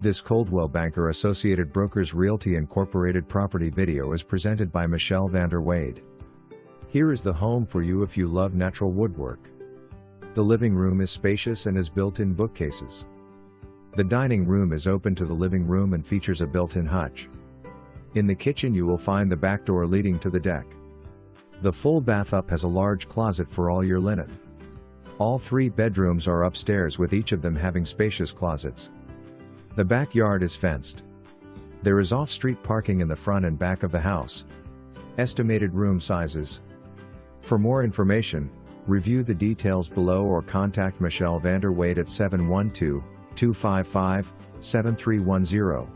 This Coldwell Banker Associated Brokers Realty Incorporated property video is presented by Michele VanderWeide. Here is the home for you if you love natural woodwork. The living room is spacious and has built-in bookcases. The dining room is open to the living room and features a built-in hutch. In the kitchen you will find the back door leading to the deck. The full bathtub has a large closet for all your linen. All 3 bedrooms are upstairs with each of them having spacious closets. The backyard is fenced. There is off-street parking in the front and back of the house. Estimated room sizes. For more information, review the details below or contact Michele VanderWeide at 712-255-7310.